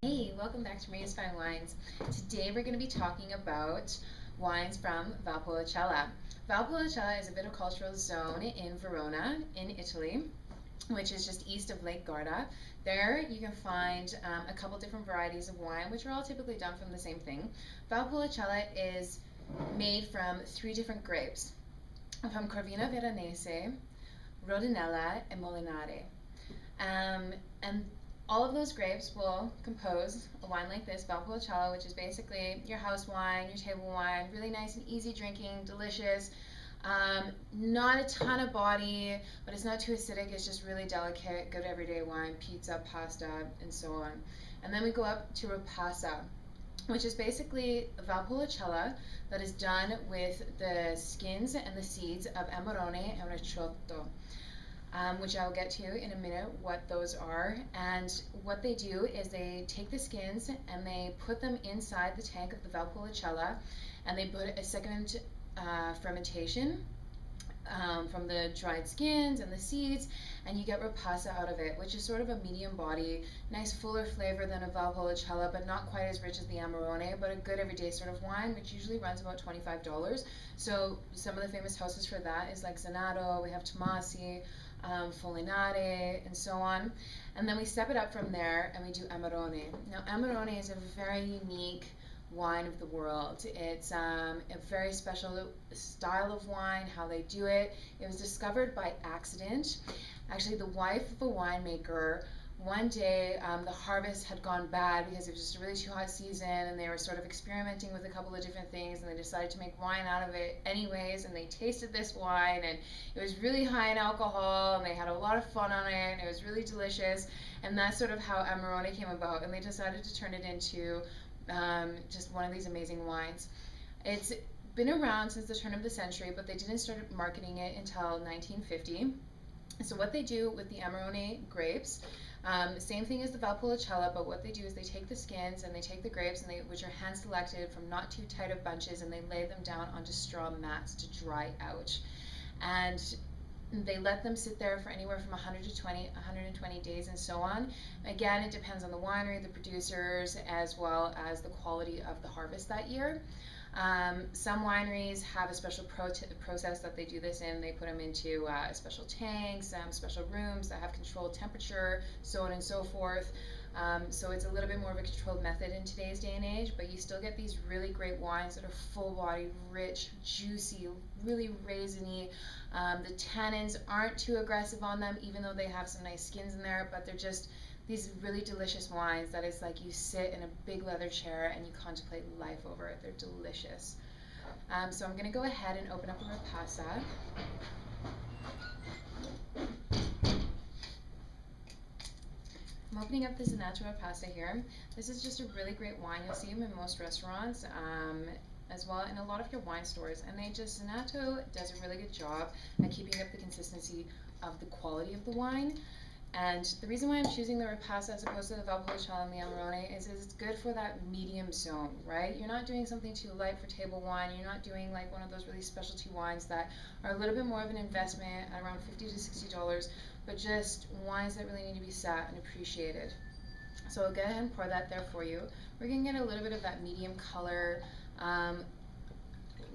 Hey, welcome back to Maria's Fine Wines. Today we're going to be talking about wines from Valpolicella. Valpolicella is a viticultural zone in Verona, in Italy, which is just east of Lake Garda. There you can find a couple different varieties of wine, which are all typically done from the same thing. Valpolicella is made from three different grapes, from Corvina Veronese, Rodinella, and Molinare. And all of those grapes will compose a wine like this, Valpolicella, which is basically your house wine, your table wine, really nice and easy drinking, delicious. Not a ton of body, but it's not too acidic. It's just really delicate, good everyday wine, pizza, pasta, and so on. And then we go up to Rapasa, which is basically Valpolicella that is done with the skins and the seeds of Amarone and Recioto. Which I'll get to in a minute what those are. And what they do is they take the skins and they put them inside the tank of the Valpolicella, and they put a second fermentation from the dried skins and the seeds, and you get Rapasa out of it, which is sort of a medium body, nice fuller flavor than a Valpolicella, but not quite as rich as the Amarone, but a good everyday sort of wine, which usually runs about $25. So some of the famous houses for that is like Zanato, we have Tomasi, Folinare, and so on. And then we step it up from there and we do Amarone. Now Amarone is a very unique wine of the world. It's a very special style of wine, how they do it. It was discovered by accident. Actually, the wife of a winemaker, one day the harvest had gone bad because it was just a really too hot season, and they were sort of experimenting with a couple of different things, and they decided to make wine out of it anyways, and they tasted this wine, and it was really high in alcohol, and they had a lot of fun on it, and it was really delicious, and that's sort of how Amarone came about, and they decided to turn it into just one of these amazing wines. It's been around since the turn of the century, but they didn't start marketing it until 1950. So what they do with the Amarone grapes, same thing as the Valpolicella, but what they do is they take the skins and they take the grapes, and which are hand selected from not too tight of bunches, and they lay them down onto straw mats to dry out. And they let them sit there for anywhere from 120 days and so on. Again, it depends on the winery, the producers, as well as the quality of the harvest that year. Some wineries have a special process that they do this in. They put them into special tanks, special rooms that have controlled temperature, so on and so forth. So it's a little bit more of a controlled method in today's day and age, but you still get these really great wines that are full-bodied, rich, juicy, really raisiny. The tannins aren't too aggressive on them, even though they have some nice skins in there, but they're just these really delicious wines that is like you sit in a big leather chair and you contemplate life over it. They're delicious. So I'm going to go ahead and open up the Rapasa. I'm opening up the Zanato Rapasa here. This is just a really great wine. You'll see them in most restaurants, as well in a lot of your wine stores. And Zanato does a really good job at keeping up the consistency of the quality of the wine. And the reason why I'm choosing the Rapasa as opposed to the Valpolicella and the Amarone is it's good for that medium zone, right? You're not doing something too light for table wine. You're not doing like one of those really specialty wines that are a little bit more of an investment at around $50 to $60, but just wines that really need to be sat and appreciated. So I'll go ahead and pour that there for you. We're going to get a little bit of that medium color,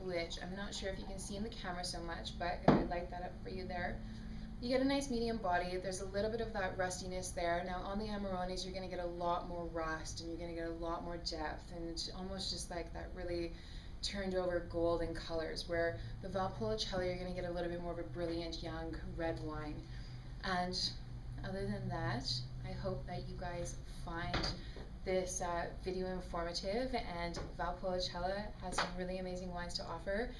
which I'm not sure if you can see in the camera so much, but if I'd light that up for you there. You get a nice medium body. There's a little bit of that rustiness there. Now on the Amarones, you're going to get a lot more rust, and you're going to get a lot more depth, and it's almost just like that really turned over golden colors, where the Valpolicella, you're going to get a little bit more of a brilliant young red wine. And other than that, I hope that you guys find this video informative, and Valpolicella has some really amazing wines to offer.